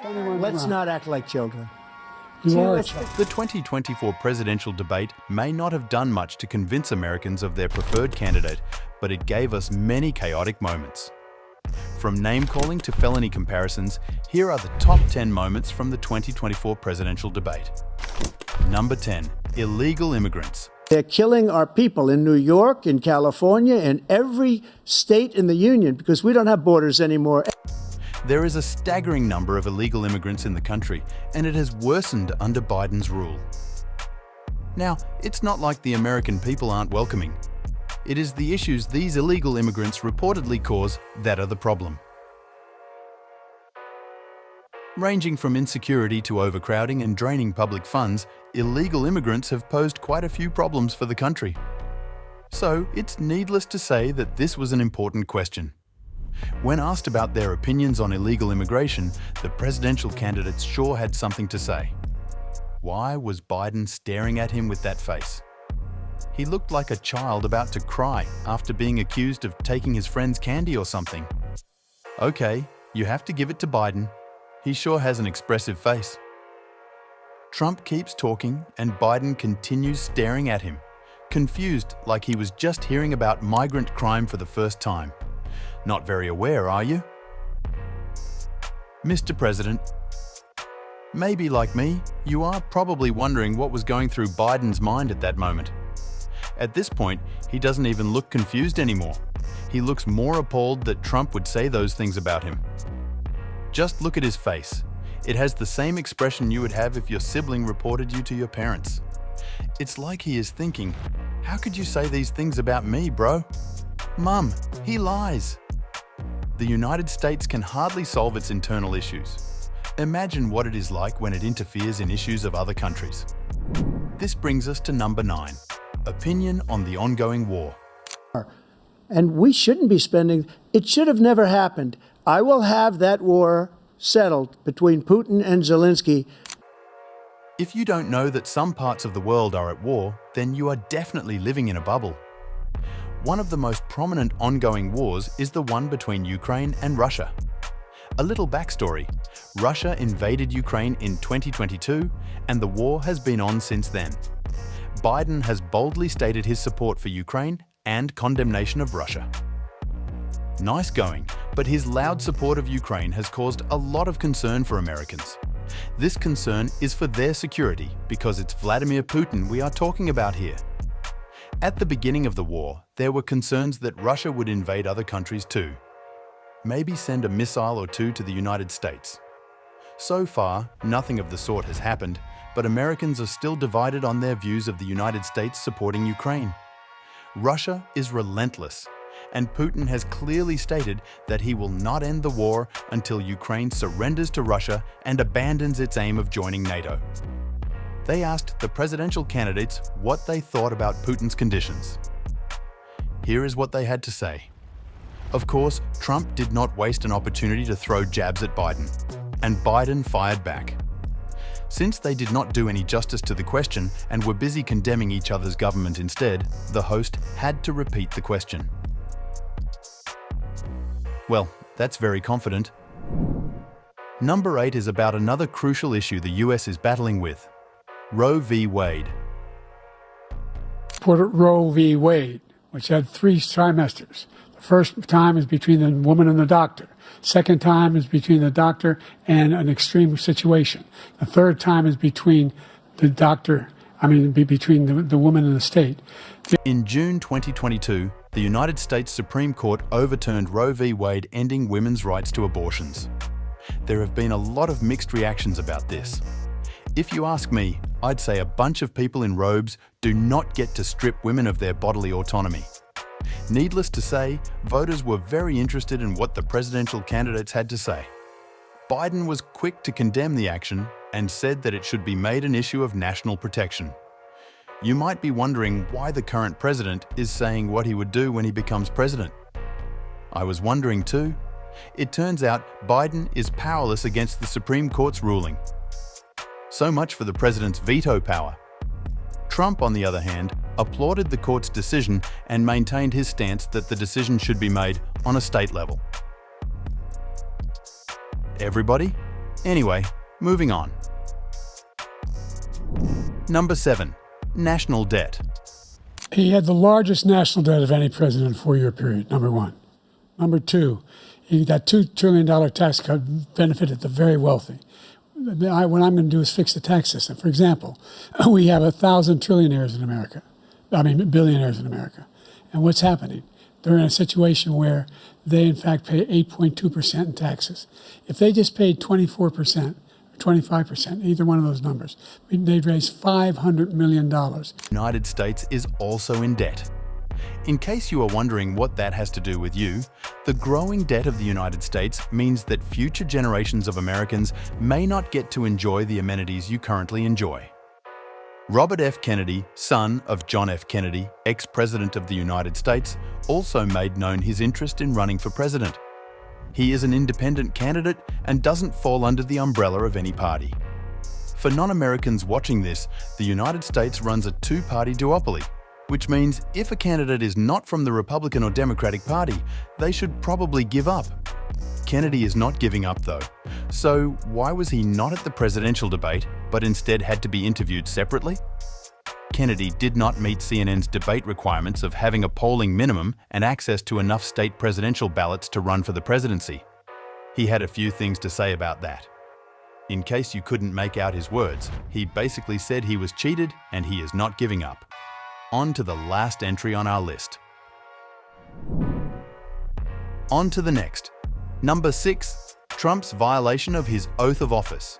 Let's not act like children. You are a The 2024 presidential debate may not have done much to convince Americans of their preferred candidate, but it gave us many chaotic moments. From name-calling to felony comparisons, here are the top 10 moments from the 2024 presidential debate. Number 10. Illegal immigrants. They're killing our people in New York, in California, in every state in the union because we don't have borders anymore. There is a staggering number of illegal immigrants in the country, and it has worsened under Biden's rule. Now, it's not like the American people aren't welcoming. It is the issues these illegal immigrants reportedly cause that are the problem. Ranging from insecurity to overcrowding and draining public funds, illegal immigrants have posed quite a few problems for the country. So, it's needless to say that this was an important question. When asked about their opinions on illegal immigration, the presidential candidates sure had something to say. Why was Biden staring at him with that face? He looked like a child about to cry after being accused of taking his friend's candy or something. Okay, you have to give it to Biden. He sure has an expressive face. Trump keeps talking and Biden continues staring at him, confused like he was just hearing about migrant crime for the first time. Not very aware, are you? Mr. President, maybe like me, you are probably wondering what was going through Biden's mind at that moment. At this point, he doesn't even look confused anymore. He looks more appalled that Trump would say those things about him. Just look at his face. It has the same expression you would have if your sibling reported you to your parents. It's like he is thinking, how could you say these things about me, bro? Mum, he lies. The United States can hardly solve its internal issues. Imagine what it is like when it interferes in issues of other countries. This brings us to number 9. Opinion on the ongoing war. And we shouldn't be spending, it should have never happened. I will have that war settled between Putin and Zelensky. If you don't know that some parts of the world are at war, then you are definitely living in a bubble. One of the most prominent ongoing wars is the one between Ukraine and Russia. A little backstory. Russia invaded Ukraine in 2022, and the war has been on since then. Biden has boldly stated his support for Ukraine and condemnation of Russia. Nice going, but his loud support of Ukraine has caused a lot of concern for Americans. This concern is for their security because it's Vladimir Putin we are talking about here. At the beginning of the war, there were concerns that Russia would invade other countries too. Maybe send a missile or two to the United States. So far, nothing of the sort has happened, but Americans are still divided on their views of the United States supporting Ukraine. Russia is relentless, and Putin has clearly stated that he will not end the war until Ukraine surrenders to Russia and abandons its aim of joining NATO. They asked the presidential candidates what they thought about Putin's conditions. Here is what they had to say. Of course, Trump did not waste an opportunity to throw jabs at Biden, and Biden fired back. Since they did not do any justice to the question and were busy condemning each other's government instead, the host had to repeat the question. Well, that's very confident. Number 8 is about another crucial issue the US is battling with. Roe v. Wade. Put Roe v. Wade, which had 3 trimesters. The first time is between the woman and the doctor. Second time is between the doctor and an extreme situation. The third time is between the doctor, between the woman and the state. In June 2022, the United States Supreme Court overturned Roe v. Wade, ending women's rights to abortions. There have been a lot of mixed reactions about this. If you ask me, I'd say a bunch of people in robes do not get to strip women of their bodily autonomy. Needless to say, voters were very interested in what the presidential candidates had to say. Biden was quick to condemn the action and said that it should be made an issue of national protection. You might be wondering why the current president is saying what he would do when he becomes president. I was wondering too. It turns out Biden is powerless against the Supreme Court's ruling. So much for the president's veto power. Trump, on the other hand, applauded the court's decision and maintained his stance that the decision should be made on a state level. Everybody, Anyway, moving on. Number 7. National debt. He had the largest national debt of any president in a 4-year period, number one. Number two, that $2 trillion tax cut benefited the very wealthy. What I'm going to do is fix the tax system. For example, we have 1,000 billionaires in America. And what's happening? They're in a situation where they, in fact, pay 8.2% in taxes. If they just paid 24%, or 25%, either one of those numbers, they'd raise $500 million. The United States is also in debt. In case you are wondering what that has to do with you, the growing debt of the United States means that future generations of Americans may not get to enjoy the amenities you currently enjoy. Robert F. Kennedy, son of John F. Kennedy, ex-president of the United States, also made known his interest in running for president. He is an independent candidate and doesn't fall under the umbrella of any party. For non-Americans watching this, the United States runs a two-party duopoly, which means if a candidate is not from the Republican or Democratic Party, they should probably give up. Kennedy is not giving up though. So why was he not at the presidential debate, but instead had to be interviewed separately? Kennedy did not meet CNN's debate requirements of having a polling minimum and access to enough state presidential ballots to run for the presidency. He had a few things to say about that. In case you couldn't make out his words, he basically said he was cheated and he is not giving up. On to the last entry on our list. On to the next. Number 6, Trump's violation of his oath of office.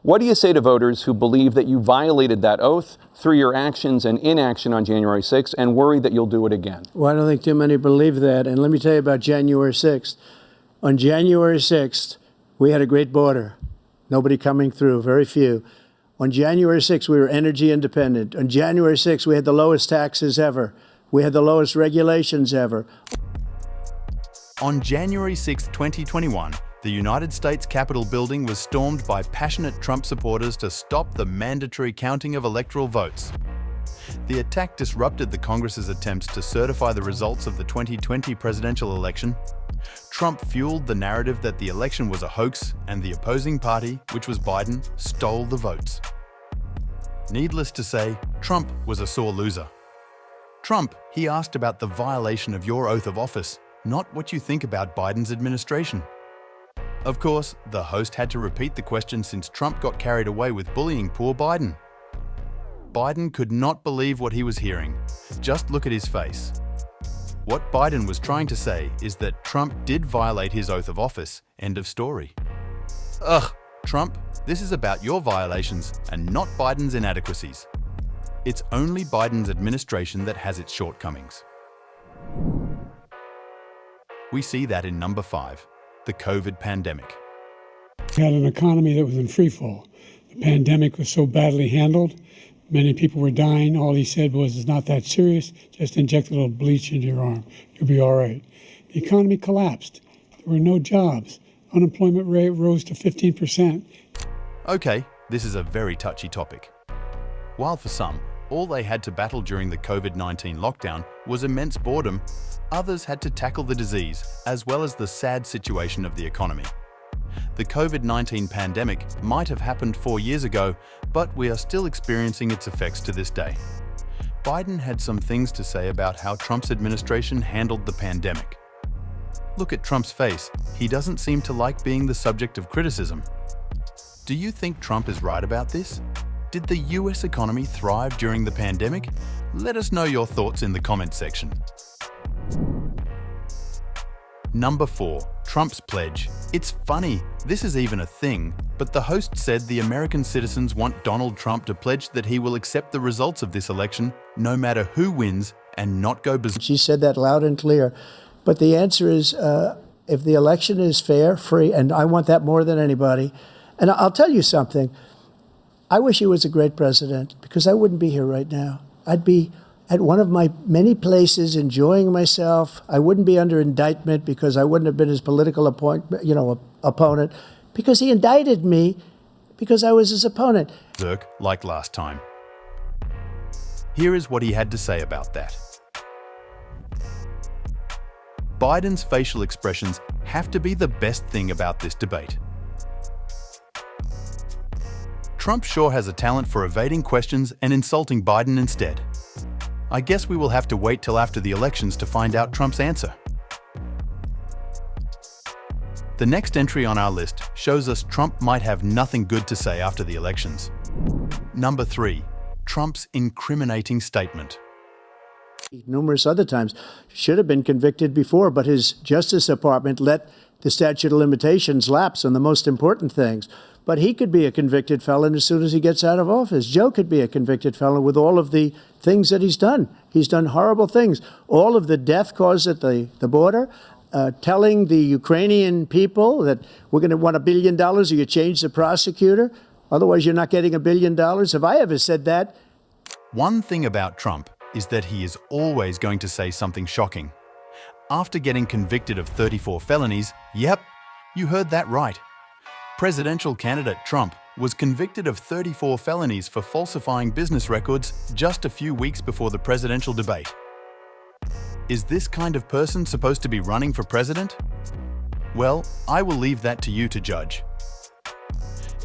What do you say to voters who believe that you violated that oath through your actions and inaction on January 6th and worry that you'll do it again? Well, I don't think too many believe that. And let me tell you about January 6th. On January 6th, we had a great border. Nobody coming through, very few. On January 6th, we were energy independent. On January 6th, we had the lowest taxes ever. We had the lowest regulations ever. On January 6, 2021, the United States Capitol building was stormed by passionate Trump supporters to stop the mandatory counting of electoral votes. The attack disrupted the Congress's attempts to certify the results of the 2020 presidential election. Trump fueled the narrative that the election was a hoax and the opposing party, which was Biden, stole the votes. Needless to say, Trump was a sore loser. Trump, he asked about the violation of your oath of office, not what you think about Biden's administration. Of course, the host had to repeat the question since Trump got carried away with bullying poor Biden. Biden could not believe what he was hearing. Just look at his face. What Biden was trying to say is that Trump did violate his oath of office. End of story. Ugh, Trump, this is about your violations and not Biden's inadequacies. It's only Biden's administration that has its shortcomings. We see that in number 5, the COVID pandemic. We had an economy that was in free fall. The pandemic was so badly handled. Many people were dying. All he said was, it's not that serious. Just inject a little bleach into your arm. You'll be all right. The economy collapsed. There were no jobs. Unemployment rate rose to 15%. Okay, this is a very touchy topic. While for some, all they had to battle during the COVID-19 lockdown was immense boredom, others had to tackle the disease, as well as the sad situation of the economy. The COVID-19 pandemic might have happened 4 years ago, but we are still experiencing its effects to this day. Biden had some things to say about how Trump's administration handled the pandemic. Look at Trump's face. He doesn't seem to like being the subject of criticism. Do you think Trump is right about this? Did the US economy thrive during the pandemic? Let us know your thoughts in the comment section. Number 4, Trump's pledge. It's funny, this is even a thing, but the host said the American citizens want Donald Trump to pledge that he will accept the results of this election, no matter who wins, and not go berserk. She said that loud and clear. But the answer is, if the election is fair, free, and I want that more than anybody. And I'll tell you something. I wish he was a great president, because I wouldn't be here right now. I'd be at one of my many places enjoying myself. I wouldn't be under indictment because I wouldn't have been his political opponent, because he indicted me because I was his opponent. Berserk like last time. Here is what he had to say about that. Biden's facial expressions have to be the best thing about this debate. Trump sure has a talent for evading questions and insulting Biden instead. I guess we will have to wait till after the elections to find out Trump's answer. The next entry on our list shows us Trump might have nothing good to say after the elections. Number 3. Trump's incriminating statement. Numerous other times. Should have been convicted before, but his Justice Department let the statute of limitations lapse on the most important things. But he could be a convicted felon as soon as he gets out of office. Joe could be a convicted felon with all of the things that he's done. He's done horrible things. All of the death caused at the border, telling the Ukrainian people that we're going to want $1 billion or you change the prosecutor. Otherwise, you're not getting $1 billion. Have I ever said that? One thing about Trump is that he is always going to say something shocking. After getting convicted of 34 felonies, yep, you heard that right. Presidential candidate Trump was convicted of 34 felonies for falsifying business records just a few weeks before the presidential debate. Is this kind of person supposed to be running for president? Well, I will leave that to you to judge.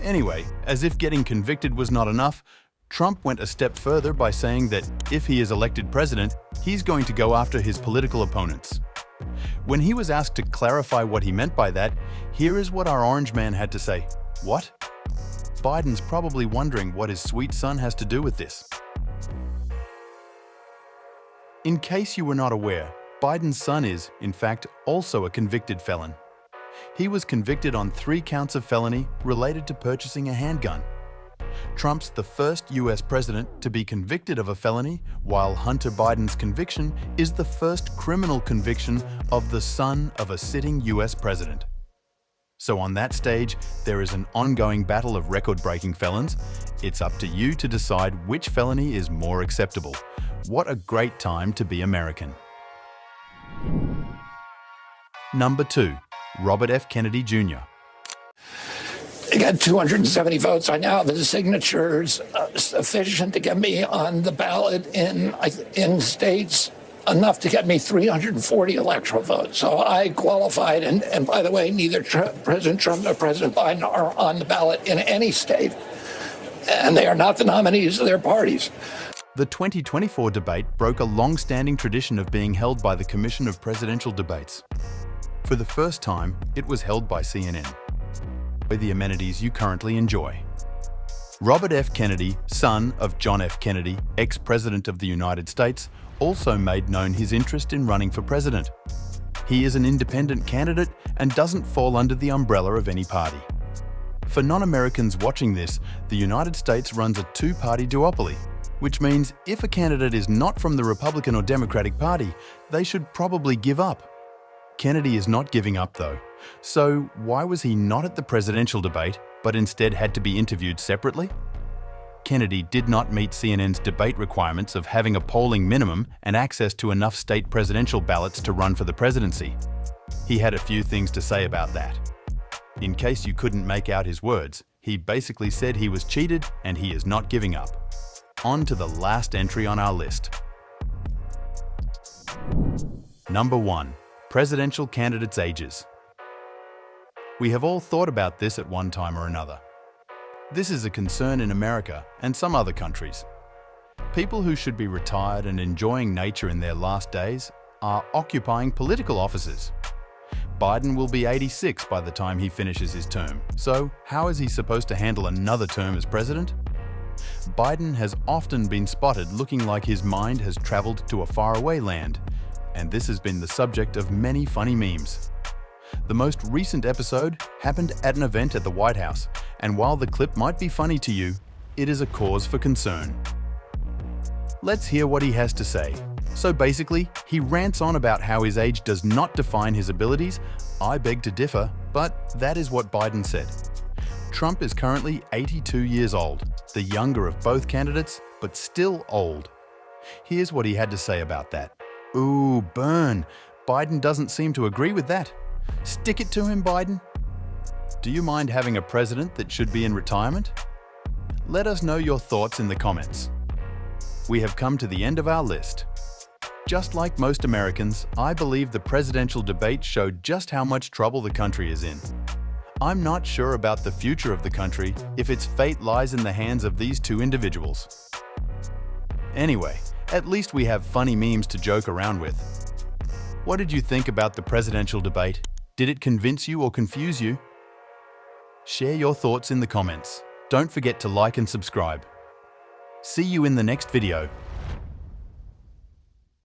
Anyway, as if getting convicted was not enough, Trump went a step further by saying that if he is elected president, he's going to go after his political opponents. When he was asked to clarify what he meant by that, here is what our orange man had to say. What? Biden's probably wondering what his sweet son has to do with this. In case you were not aware, Biden's son is, in fact, also a convicted felon. He was convicted on 3 counts of felony related to purchasing a handgun. Trump's the first US president to be convicted of a felony, while Hunter Biden's conviction is the first criminal conviction of the son of a sitting US president. So on that stage, there is an ongoing battle of record-breaking felons. It's up to you to decide which felony is more acceptable. What a great time to be American. Number 2. Robert F. Kennedy Jr. I got 270 votes. I now have the signatures sufficient to get me on the ballot in states enough to get me 340 electoral votes. So I qualified. And by the way, neither President Trump nor President Biden are on the ballot in any state. And they are not the nominees of their parties. The 2024 debate broke a long-standing tradition of being held by the Commission of Presidential Debates. For the first time, it was held by CNN. The amenities you currently enjoy. Robert F. Kennedy, son of John F. Kennedy, ex-president of the United States, also made known his interest in running for president. He is an independent candidate and doesn't fall under the umbrella of any party. For non-Americans watching this, the United States runs a 2-party duopoly, which means if a candidate is not from the Republican or Democratic Party, they should probably give up. Kennedy is not giving up though. So why was he not at the presidential debate, but instead had to be interviewed separately? Kennedy did not meet CNN's debate requirements of having a polling minimum and access to enough state presidential ballots to run for the presidency. He had a few things to say about that. In case you couldn't make out his words, he basically said he was cheated and he is not giving up. On to the last entry on our list. Number 1. Presidential candidates' ages. We have all thought about this at one time or another. This is a concern in America and some other countries. People who should be retired and enjoying nature in their last days are occupying political offices. Biden will be 86 by the time he finishes his term, so how is he supposed to handle another term as president? Biden has often been spotted looking like his mind has traveled to a faraway land, and this has been the subject of many funny memes. The most recent episode happened at an event at the White House, and while the clip might be funny to you, it is a cause for concern. Let's hear what he has to say. So basically, he rants on about how his age does not define his abilities. I beg to differ, but that is what Biden said. Trump is currently 82 years old, the younger of both candidates, but still old. Here's what he had to say about that. Ooh, burn. Biden doesn't seem to agree with that. Stick it to him, Biden. Do you mind having a president that should be in retirement? Let us know your thoughts in the comments. We have come to the end of our list. Just like most Americans, I believe the presidential debate showed just how much trouble the country is in. I'm not sure about the future of the country if its fate lies in the hands of these two individuals. Anyway, at least we have funny memes to joke around with. What did you think about the presidential debate? Did it convince you or confuse you? Share your thoughts in the comments. Don't forget to like and subscribe. See you in the next video.